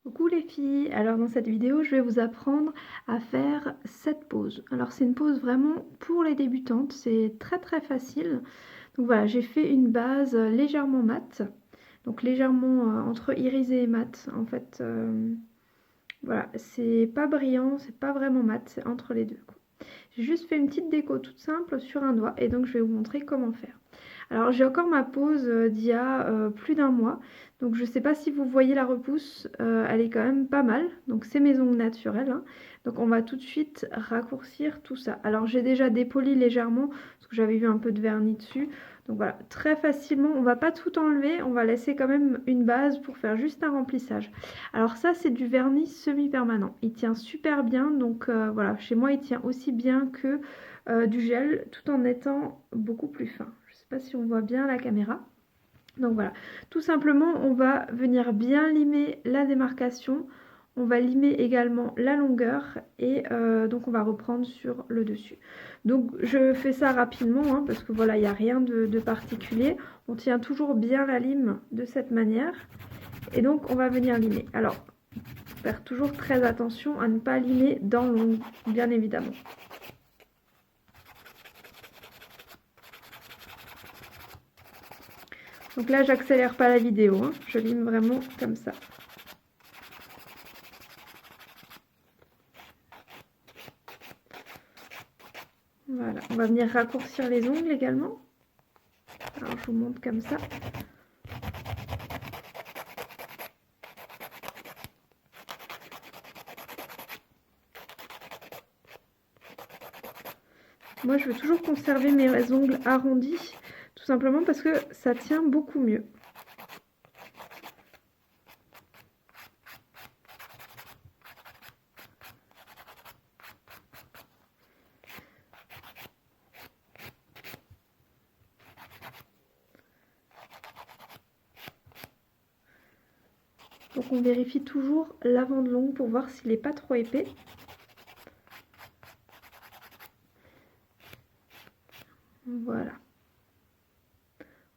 Coucou les filles, alors dans cette vidéo je vais vous apprendre à faire cette pose. Alors c'est une pose vraiment pour les débutantes, c'est très facile. Donc voilà, j'ai fait une base légèrement mate, donc légèrement entre irisé et mat en fait. Voilà, c'est pas brillant, c'est pas vraiment mat, c'est entre les deux, quoi. J'ai juste fait une petite déco toute simple sur un doigt et donc je vais vous montrer comment faire. Alors j'ai encore ma pose d'il y a plus d'un mois, donc je ne sais pas si vous voyez la repousse, elle est quand même pas mal, donc c'est mes ongles naturels, hein. Donc on va tout de suite raccourcir tout ça. Alors j'ai déjà dépoli légèrement parce que j'avais eu un peu de vernis dessus, donc voilà, très facilement, on va pas tout enlever, on va laisser quand même une base pour faire juste un remplissage. Alors ça c'est du vernis semi-permanent, il tient super bien, donc voilà, chez moi il tient aussi bien que du gel tout en étant beaucoup plus fin. Je ne sais pas si on voit bien la caméra. Donc voilà, tout simplement on va venir bien limer la démarcation, on va limer également la longueur et donc on va reprendre sur le dessus. Donc je fais ça rapidement hein, parce que voilà, il n'y a rien de particulier. On tient toujours bien la lime de cette manière et donc on va venir limer. Alors faire toujours très attention à ne pas limer dans l'ongle, bien évidemment. Donc là, j'accélère pas la vidéo, hein. Je lime vraiment comme ça. Voilà, on va venir raccourcir les ongles également. Alors je vous montre comme ça. Moi, je veux toujours conserver mes ongles arrondis, tout simplement parce que ça tient beaucoup mieux. Donc on vérifie toujours l'avant de l'ongle pour voir s'il n'est pas trop épais. Voilà.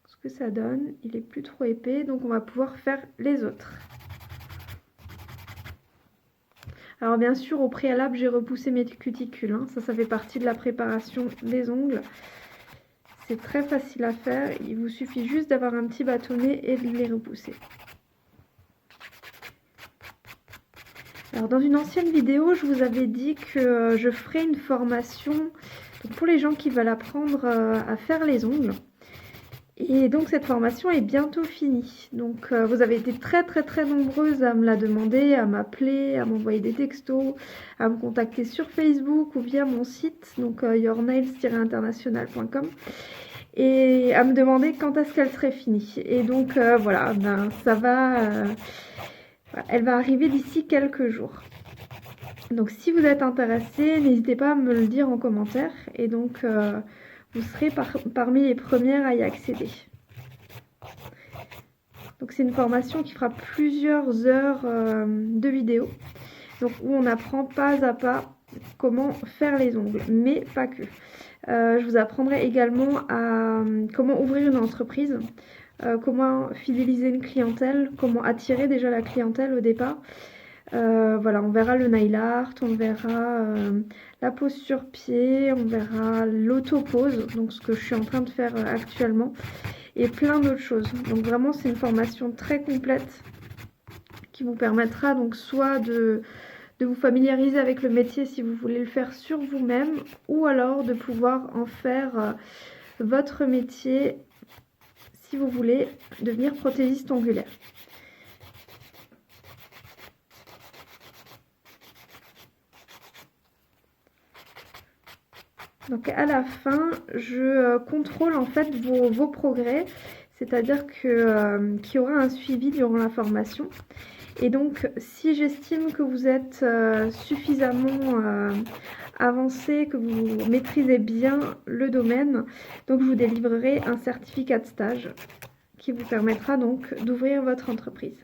Ce que ça donne, il est plus trop épais, donc on va pouvoir faire les autres. Alors bien sûr, au préalable, j'ai repoussé mes cuticules, hein. Ça fait partie de la préparation des ongles. C'est très facile à faire, il vous suffit juste d'avoir un petit bâtonnet et de les repousser. Alors dans une ancienne vidéo, je vous avais dit que je ferais une formation pour les gens qui veulent apprendre à faire les ongles. Et donc cette formation est bientôt finie. Donc vous avez été très nombreuses à me la demander, à m'appeler, à m'envoyer des textos, à me contacter sur Facebook ou via mon site, donc yournails-international.com, et à me demander quand est-ce qu'elle serait finie. Et donc voilà, ben, ça va, elle va arriver d'ici quelques jours. Donc si vous êtes intéressé, n'hésitez pas à me le dire en commentaire, et donc vous serez parmi les premières à y accéder. Donc c'est une formation qui fera plusieurs heures de vidéo, donc où on apprend pas à pas comment faire les ongles, mais pas que. Je vous apprendrai également à comment ouvrir une entreprise, comment fidéliser une clientèle, comment attirer déjà la clientèle au départ. Voilà, on verra le nail art, on verra la pose sur pied, on verra l'autopose, donc ce que je suis en train de faire actuellement, et plein d'autres choses. Donc vraiment, c'est une formation très complète qui vous permettra donc soit de vous familiariser avec le métier si vous voulez le faire sur vous-même, ou alors de pouvoir en faire votre métier si vous voulez devenir prothésiste ongulaire. Donc à la fin, je contrôle en fait vos progrès, c'est-à-dire que qu'il y aura un suivi durant la formation. Et donc si j'estime que vous êtes suffisamment avancé, que vous maîtrisez bien le domaine, donc je vous délivrerai un certificat de stage qui vous permettra donc d'ouvrir votre entreprise.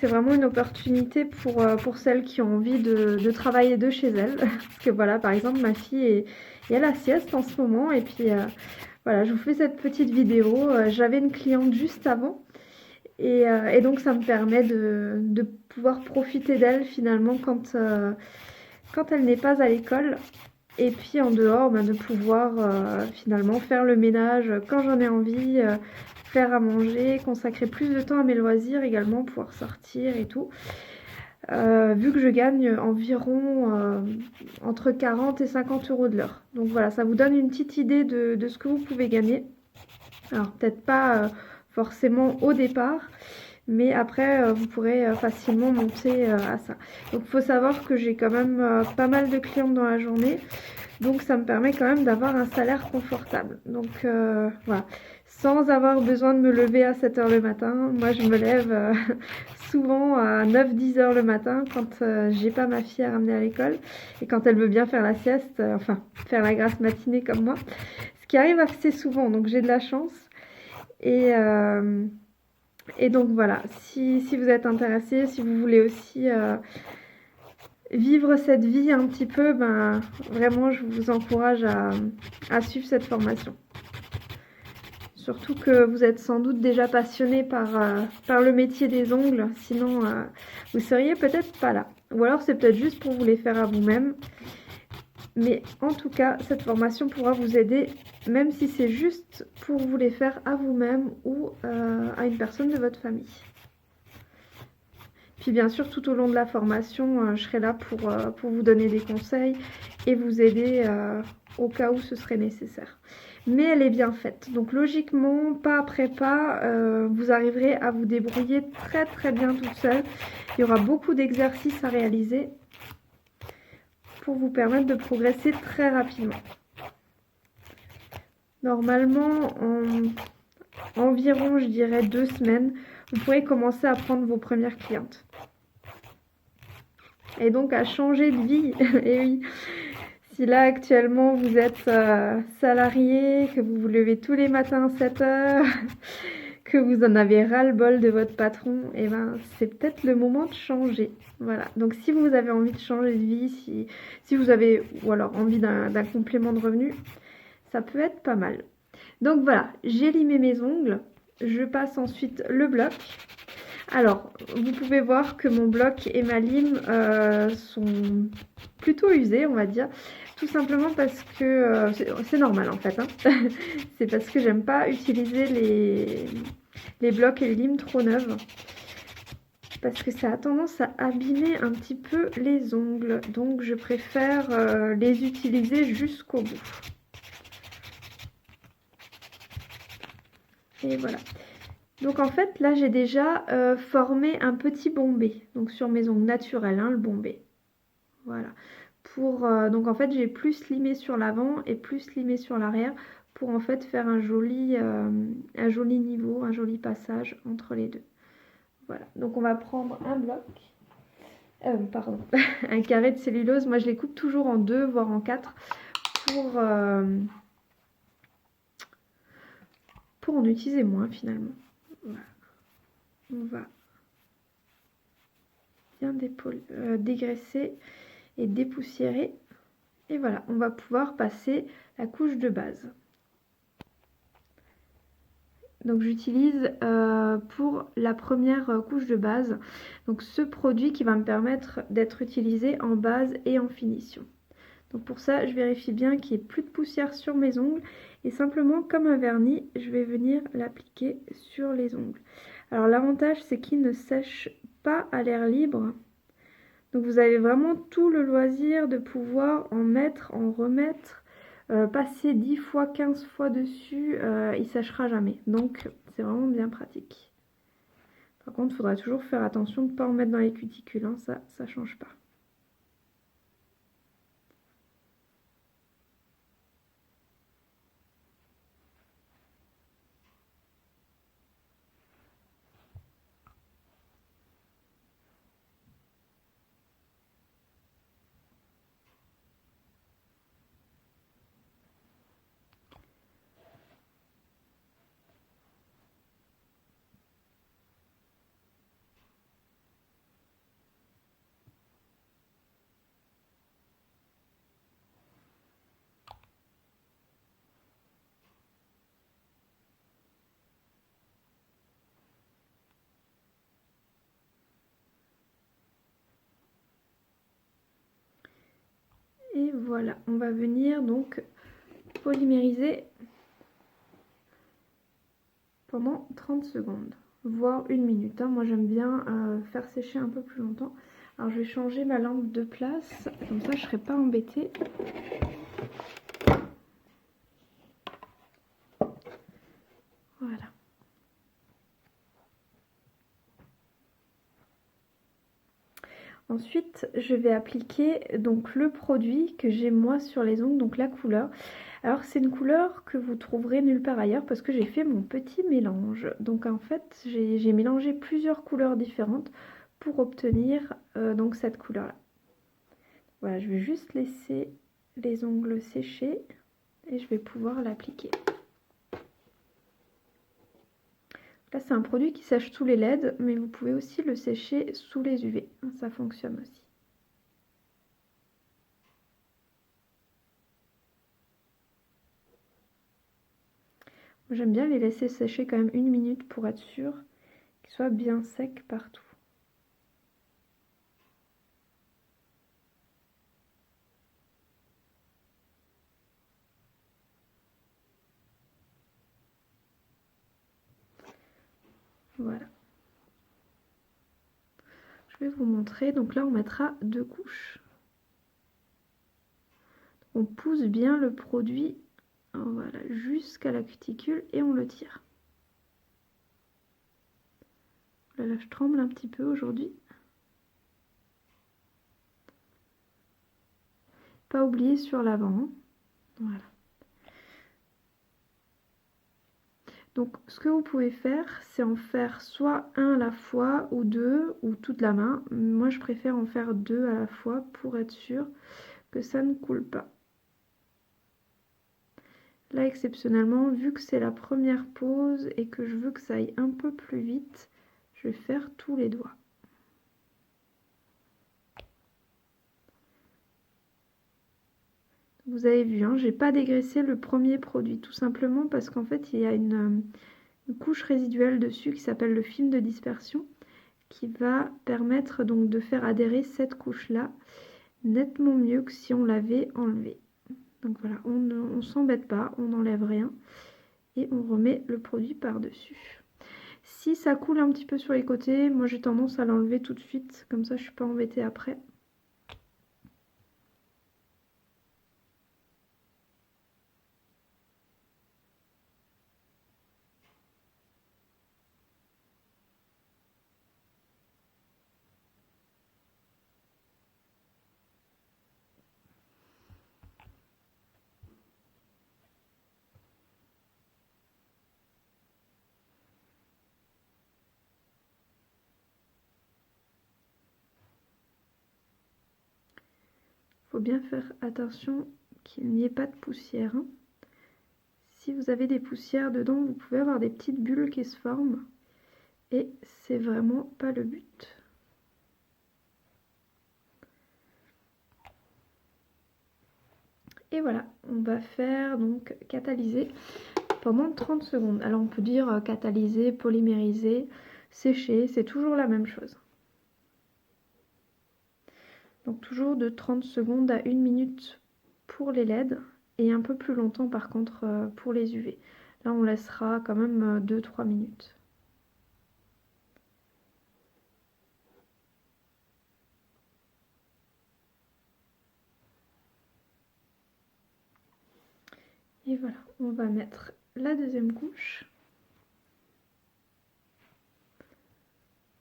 c'est vraiment une opportunité pour celles qui ont envie de travailler de chez elles. Parce que voilà, par exemple, ma fille est à la sieste en ce moment. Et puis voilà, je vous fais cette petite vidéo. J'avais une cliente juste avant. Et donc ça me permet de pouvoir profiter d'elle finalement quand elle n'est pas à l'école. Et puis en dehors, de pouvoir finalement faire le ménage quand j'en ai envie, faire à manger, consacrer plus de temps à mes loisirs également, pouvoir sortir et tout. Vu que je gagne environ entre 40 et 50 euros de l'heure. Donc voilà, ça vous donne une petite idée de ce que vous pouvez gagner. Alors peut-être pas forcément au départ, mais après vous pourrez facilement monter à ça. Donc il faut savoir que j'ai quand même pas mal de clientes dans la journée, donc ça me permet quand même d'avoir un salaire confortable. Donc voilà, sans avoir besoin de me lever à 7 h le matin. Moi je me lève souvent à 9-10 h le matin quand j'ai pas ma fille à ramener à l'école et quand elle veut bien faire la sieste, enfin faire la grasse matinée comme moi, ce qui arrive assez souvent, donc j'ai de la chance. Et donc voilà, si vous êtes intéressé, si vous voulez aussi vivre cette vie un petit peu, vraiment je vous encourage à suivre cette formation. Surtout que vous êtes sans doute déjà passionné par le métier des ongles, sinon vous seriez peut-être pas là. Ou alors c'est peut-être juste pour vous les faire à vous-même. Mais en tout cas, cette formation pourra vous aider, même si c'est juste pour vous les faire à vous-même ou à une personne de votre famille. Puis bien sûr, tout au long de la formation, je serai là pour vous donner des conseils et vous aider au cas où ce serait nécessaire. Mais elle est bien faite. Donc logiquement, pas après pas, vous arriverez à vous débrouiller très très bien toute seule. Il y aura beaucoup d'exercices à réaliser pour vous permettre de progresser très rapidement. Normalement, en environ, je dirais 2 semaines, vous pourrez commencer à prendre vos premières clientes. Et donc à changer de vie. Et oui, si là actuellement vous êtes salarié, que vous vous levez tous les matins à 7 h, que vous en avez ras-le-bol de votre patron, et c'est peut-être le moment de changer. Voilà, donc si vous avez envie de changer de vie, si vous avez ou alors envie d'un complément de revenu, ça peut être pas mal. Donc voilà, j'ai limé mes ongles, je passe ensuite le bloc. Alors, vous pouvez voir que mon bloc et ma lime sont plutôt usés, on va dire. Tout simplement parce que c'est normal en fait. C'est parce que j'aime pas utiliser les blocs et les limes trop neuves. Parce que ça a tendance à abîmer un petit peu les ongles. Donc je préfère les utiliser jusqu'au bout. Et voilà. Donc en fait là j'ai déjà formé un petit bombé. Donc sur mes ongles naturels, le bombé. Voilà. Donc en fait j'ai plus limé sur l'avant et plus limé sur l'arrière pour en fait faire un joli niveau, un joli passage entre les deux. Voilà, donc on va prendre un bloc, pardon, un carré de cellulose. Moi je les coupe toujours en 2 voire en 4 pour en utiliser moins finalement. Voilà. On va bien dégraisser et dépoussiérer. Et voilà, on va pouvoir passer la couche de base. Donc j'utilise pour la première couche de base donc ce produit qui va me permettre d'être utilisé en base et en finition. Donc pour ça je vérifie bien qu'il n'y ait plus de poussière sur mes ongles et simplement comme un vernis je vais venir l'appliquer sur les ongles. Alors l'avantage c'est qu'il ne sèche pas à l'air libre. Donc vous avez vraiment tout le loisir de pouvoir en mettre, en remettre. Passer 10 fois, 15 fois dessus, il sèchera jamais. Donc c'est vraiment bien pratique. Par contre, il faudra toujours faire attention de ne pas en mettre dans les cuticules. Ça change pas. Voilà, on va venir donc polymériser pendant 30 secondes, voire 1 minute. Hein. Moi j'aime bien faire sécher un peu plus longtemps. Alors je vais changer ma lampe de place, comme ça je ne serai pas embêtée. Voilà. Ensuite, je vais appliquer donc le produit que j'ai moi sur les ongles, donc la couleur. Alors c'est une couleur que vous trouverez nulle part ailleurs parce que j'ai fait mon petit mélange. Donc en fait, j'ai mélangé plusieurs couleurs différentes pour obtenir donc cette couleur-là. Voilà, je vais juste laisser les ongles sécher et je vais pouvoir l'appliquer. Là, c'est un produit qui sèche sous les LED, mais vous pouvez aussi le sécher sous les UV. Ça fonctionne aussi. J'aime bien les laisser sécher quand même 1 minute pour être sûr qu'ils soient bien secs partout. Voilà. Je vais vous montrer. Donc là, on mettra 2 couches. On pousse bien le produit, voilà, jusqu'à la cuticule et on le tire. Là, je tremble un petit peu aujourd'hui. Pas oublier sur l'avant. Voilà. Donc, ce que vous pouvez faire, c'est en faire soit un à la fois ou 2 ou toute la main. Moi, je préfère en faire 2 à la fois pour être sûr que ça ne coule pas. Là, exceptionnellement, vu que c'est la première pose et que je veux que ça aille un peu plus vite, je vais faire tous les doigts. Vous avez vu, hein, j'ai pas dégraissé le premier produit, tout simplement parce qu'en fait, il y a une couche résiduelle dessus qui s'appelle le film de dispersion, qui va permettre donc de faire adhérer cette couche-là nettement mieux que si on l'avait enlevé. Donc voilà, on ne s'embête pas, on n'enlève rien et on remet le produit par-dessus. Si ça coule un petit peu sur les côtés, moi j'ai tendance à l'enlever tout de suite, comme ça je suis pas embêtée après. Faut bien faire attention qu'il n'y ait pas de poussière. Hein. Si vous avez des poussières dedans, vous pouvez avoir des petites bulles qui se forment et c'est vraiment pas le but. Et voilà, on va faire donc catalyser pendant 30 secondes. Alors on peut dire catalyser, polymériser, sécher, c'est toujours la même chose. Donc toujours de 30 secondes à 1 minute pour les LED et un peu plus longtemps par contre pour les UV. Là on laissera quand même 2-3 minutes. Et voilà, on va mettre la deuxième couche.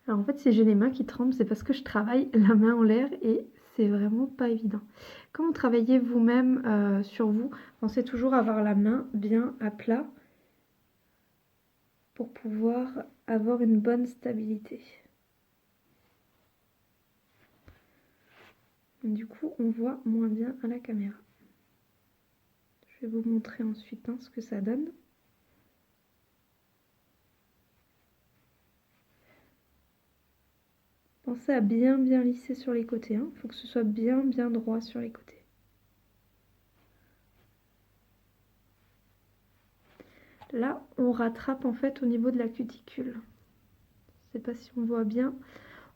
Alors en fait si j'ai les mains qui tremblent, c'est parce que je travaille la main en l'air et c'est vraiment pas évident. Quand vous travaillez vous-même sur vous, pensez toujours avoir la main bien à plat pour pouvoir avoir une bonne stabilité. Du coup, on voit moins bien à la caméra. Je vais vous montrer ensuite ce que ça donne. Pensez à bien lisser sur les côtés. Il faut que ce soit bien droit sur les côtés. Là, on rattrape en fait au niveau de la cuticule. Je ne sais pas si on voit bien.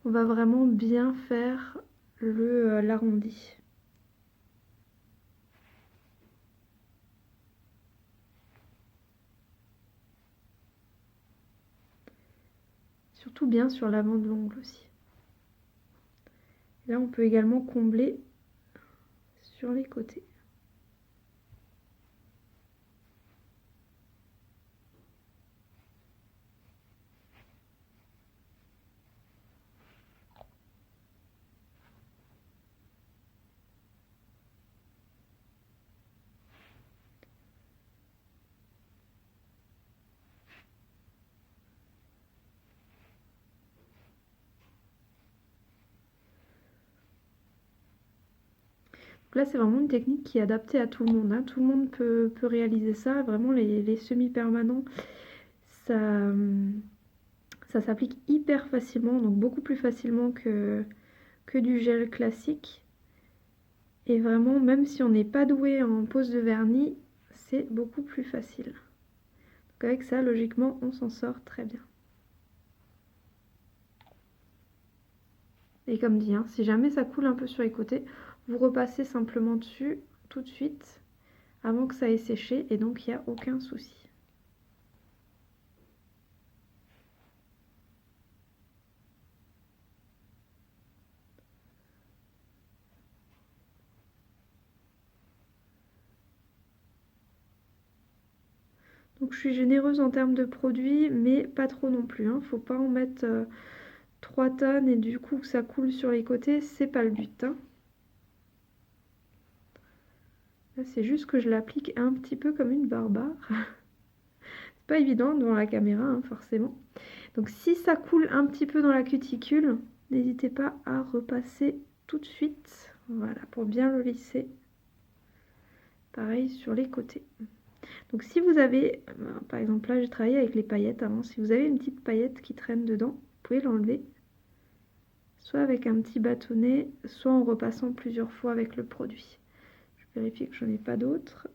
On va vraiment bien faire l'arrondi. surtout bien sur l'avant de l'ongle aussi. Là on peut également combler sur les côtés. Là, c'est vraiment une technique qui est adaptée à tout le monde, hein. Tout le monde peut réaliser ça. Vraiment, les semi-permanents, ça s'applique hyper facilement, donc beaucoup plus facilement que du gel classique. Et vraiment, même si on n'est pas doué en pose de vernis, c'est beaucoup plus facile. Donc avec ça, logiquement, on s'en sort très bien. Et comme dit, hein, si jamais ça coule un peu sur les côtés, vous repassez simplement dessus tout de suite avant que ça ait séché et donc il n'y a aucun souci. Donc je suis généreuse en termes de produits, mais pas trop non plus, hein. Faut pas en mettre 3 tonnes et du coup que ça coule sur les côtés, c'est pas le but, hein. Là c'est juste que je l'applique un petit peu comme une barbare. C'est pas évident devant la caméra, hein, forcément. Donc si ça coule un petit peu dans la cuticule, n'hésitez pas à repasser tout de suite. Voilà, pour bien le lisser. Pareil sur les côtés. Donc si vous avez, par exemple là j'ai travaillé avec les paillettes avant, si vous avez une petite paillette qui traîne dedans, vous pouvez l'enlever. Soit avec un petit bâtonnet, soit en repassant plusieurs fois avec le produit. Je vérifie que j'en ai pas d'autres.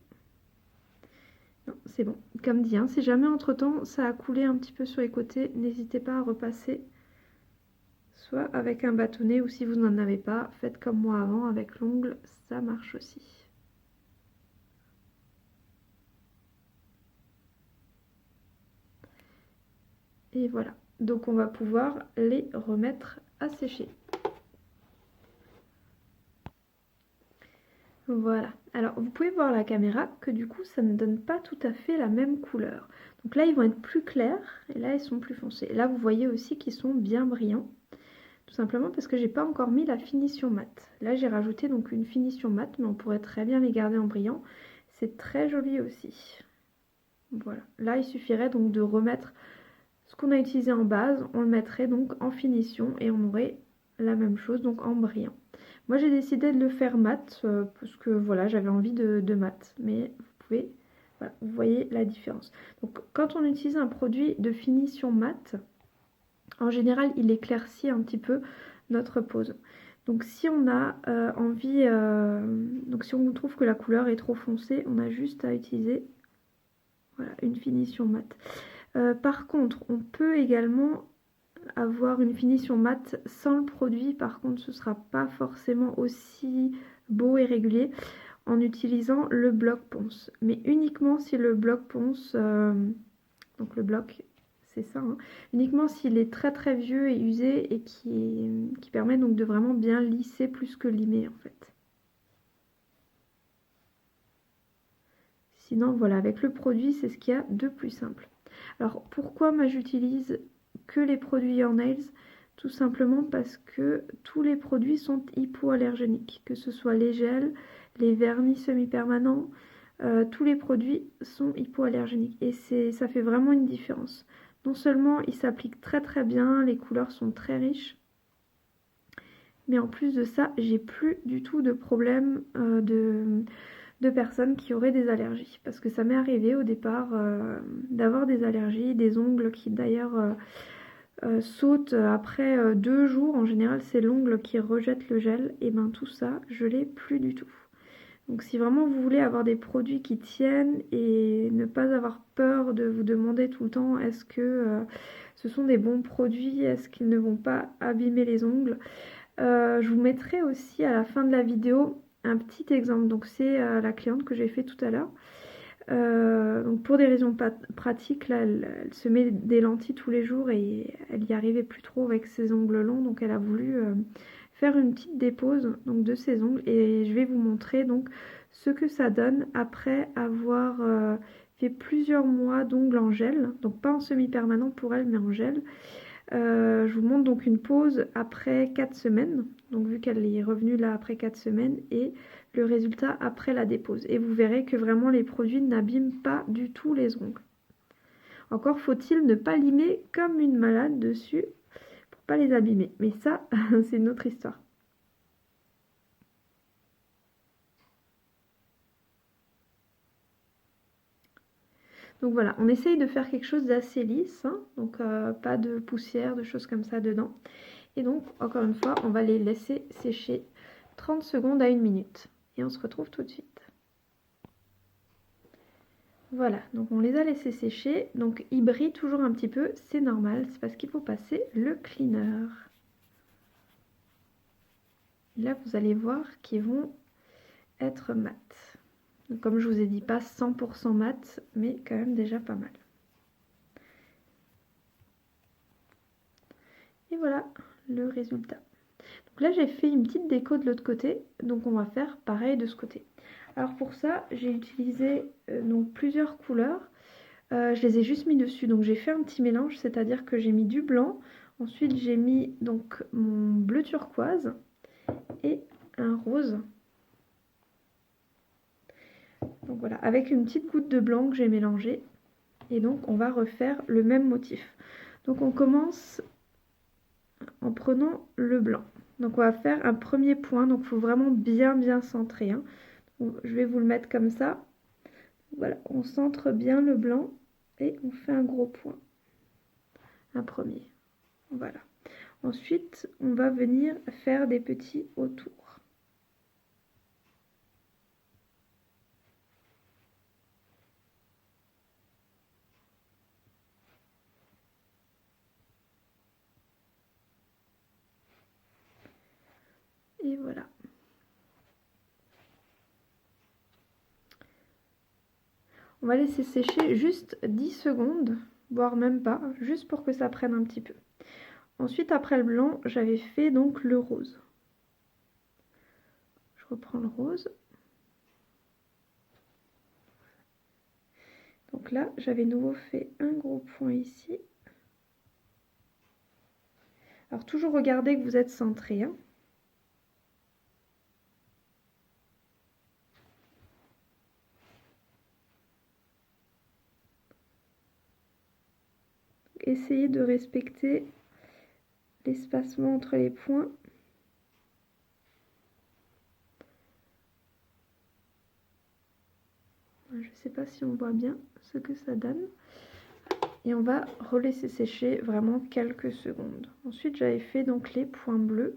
Non, c'est bon. Comme dit, hein, si jamais entre temps ça a coulé un petit peu sur les côtés, n'hésitez pas à repasser. Soit avec un bâtonnet ou si vous n'en avez pas, faites comme moi avant avec l'ongle, ça marche aussi. Et voilà, donc on va pouvoir les remettre à sécher. Voilà, alors vous pouvez voir à la caméra que du coup ça ne donne pas tout à fait la même couleur. Donc là ils vont être plus clairs et là ils sont plus foncés. Et là vous voyez aussi qu'ils sont bien brillants. Tout simplement parce que j'ai pas encore mis la finition mat. Là j'ai rajouté donc une finition mat, mais on pourrait très bien les garder en brillant. C'est très joli aussi. Voilà, là il suffirait donc de remettre ce qu'on a utilisé en base, on le mettrait donc en finition et on aurait la même chose donc en brillant. Moi j'ai décidé de le faire mat parce que voilà j'avais envie de mat, mais vous pouvez, voilà, vous voyez la différence. Donc quand on utilise un produit de finition mat, en général il éclaircit un petit peu notre pose. Donc si on a envie, donc si on trouve que la couleur est trop foncée, on a juste à utiliser voilà, une finition mat. Par contre, on peut également avoir une finition mat sans le produit. Par contre, ce ne sera pas forcément aussi beau et régulier en utilisant le bloc ponce. Mais uniquement si le bloc ponce, donc le bloc, c'est ça, hein, uniquement s'il est très très vieux et usé et qui permet donc de vraiment bien lisser plus que limer en fait. Sinon, voilà, avec le produit, c'est ce qu'il y a de plus simple. Alors, pourquoi moi j'utilise que les produits Your Nails? Tout simplement parce que tous les produits sont hypoallergéniques, que ce soit les gels, les vernis semi-permanents, tous les produits sont hypoallergéniques et ça fait vraiment une différence. Non seulement ils s'appliquent très très bien, les couleurs sont très riches, mais en plus de ça, j'ai plus du tout de problème de personnes qui auraient des allergies. Parce que ça m'est arrivé au départ d'avoir des allergies, des ongles qui d'ailleurs sautent après 2 jours. En général, c'est l'ongle qui rejette le gel. Et ben tout ça, je l'ai plus du tout. Donc si vraiment vous voulez avoir des produits qui tiennent et ne pas avoir peur de vous demander tout le temps est-ce que ce sont des bons produits, est-ce qu'ils ne vont pas abîmer les ongles, je vous mettrai aussi à la fin de la vidéo un petit exemple. Donc c'est la cliente que j'ai fait tout à l'heure. Donc pour des raisons pratiques, là, elle se met des lentilles tous les jours et elle y arrivait plus trop avec ses ongles longs, donc elle a voulu faire une petite dépose donc de ses ongles, et je vais vous montrer donc ce que ça donne après avoir fait plusieurs mois d'ongles en gel, donc pas en semi-permanent pour elle mais en gel. Je vous montre donc une pause après 4 semaines, donc vu qu'elle est revenue là après 4 semaines, et le résultat après la dépose. Et vous verrez que vraiment les produits n'abîment pas du tout les ongles. Encore faut-il ne pas limer comme une malade dessus pour pas les abîmer. Mais ça, c'est une autre histoire. Donc voilà, on essaye de faire quelque chose d'assez lisse, hein, donc pas de poussière, de choses comme ça dedans. Et donc, encore une fois, on va les laisser sécher 30 secondes à 1 minute. Et on se retrouve tout de suite. Voilà, donc on les a laissés sécher. Donc ils brillent toujours un petit peu, c'est normal, c'est parce qu'il faut passer le cleaner. Et là, vous allez voir qu'ils vont être mat. Donc, comme je vous ai dit, pas 100% mat, mais quand même déjà pas mal. Et voilà le résultat. Donc là, j'ai fait une petite déco de l'autre côté, donc on va faire pareil de ce côté. Alors pour ça, j'ai utilisé donc plusieurs couleurs. Je les ai juste mis dessus, donc j'ai fait un petit mélange, c'est-à-dire que j'ai mis du blanc, ensuite j'ai mis donc mon bleu turquoise et un rose. Donc voilà, avec une petite goutte de blanc que j'ai mélangé, et donc on va refaire le même motif. Donc on commence en prenant le blanc. Donc on va faire un premier point, donc il faut vraiment bien centrer, hein. Je vais vous le mettre comme ça. Voilà, on centre bien le blanc et on fait un gros point. Un premier. Voilà. Ensuite, on va venir faire des petits autour. Et voilà. On va laisser sécher juste 10 secondes, voire même pas, juste pour que ça prenne un petit peu. Ensuite, après le blanc, j'avais fait donc le rose. Je reprends le rose. Donc là, j'avais nouveau fait un gros point ici. Alors toujours regardez que vous êtes centré, hein. Essayez de respecter l'espacement entre les points. Je ne sais pas si on voit bien ce que ça donne. Et on va relaisser sécher vraiment quelques secondes. Ensuite, j'avais fait donc les points bleus.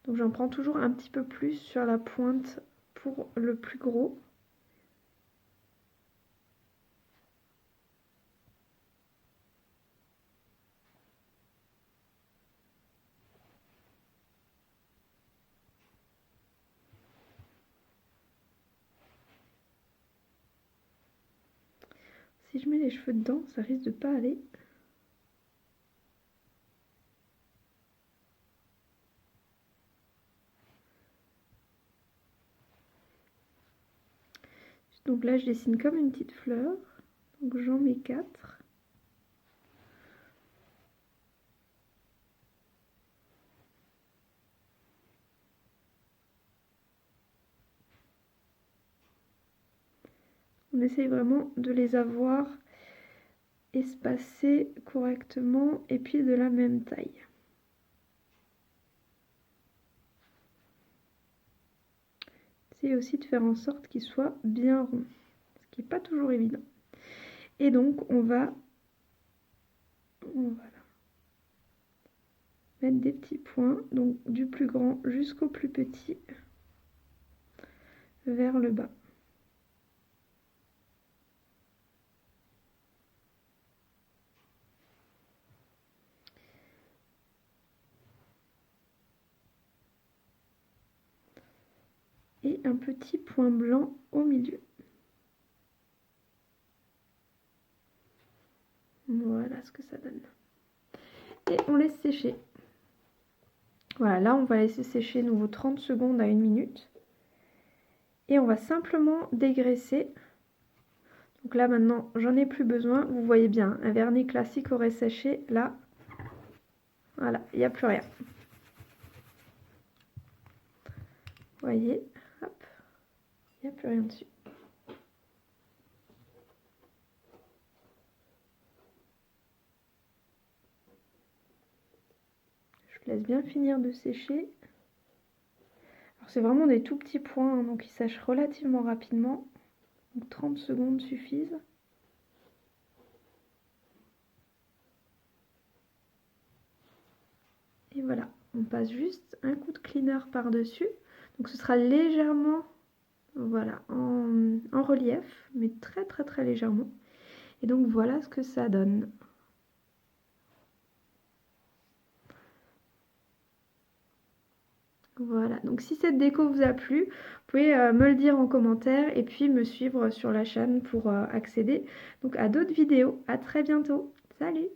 Donc j'en prends toujours un petit peu plus sur la pointe pour le plus gros. Si je mets les cheveux dedans, ça risque de pas aller. Donc là, je dessine comme une petite fleur. Donc j'en mets 4. On essaye vraiment de les avoir espacés correctement et puis de la même taille. Essayez aussi de faire en sorte qu'ils soient bien ronds, ce qui n'est pas toujours évident. Et donc on va voilà, mettre des petits points, donc du plus grand jusqu'au plus petit, vers le bas. et un petit point blanc au milieu. Voilà ce que ça donne. Et on laisse sécher. Voilà, là on va laisser sécher nouveau 30 secondes à 1 minute. Et on va simplement dégraisser. Donc là maintenant j'en ai plus besoin. Vous voyez bien, un vernis classique aurait séché. Là, voilà, il n'y a plus rien. Vous voyez, hop, il n'y a plus rien dessus. Je laisse bien finir de sécher. Alors c'est vraiment des tout petits points, hein, donc ils sèchent relativement rapidement. Donc 30 secondes suffisent. Et voilà, on passe juste un coup de cleaner par-dessus. Donc ce sera légèrement, voilà, en relief, mais très très très légèrement. Et donc voilà ce que ça donne. Voilà, donc si cette déco vous a plu, vous pouvez me le dire en commentaire et puis me suivre sur la chaîne pour accéder donc à d'autres vidéos. À très bientôt. Salut!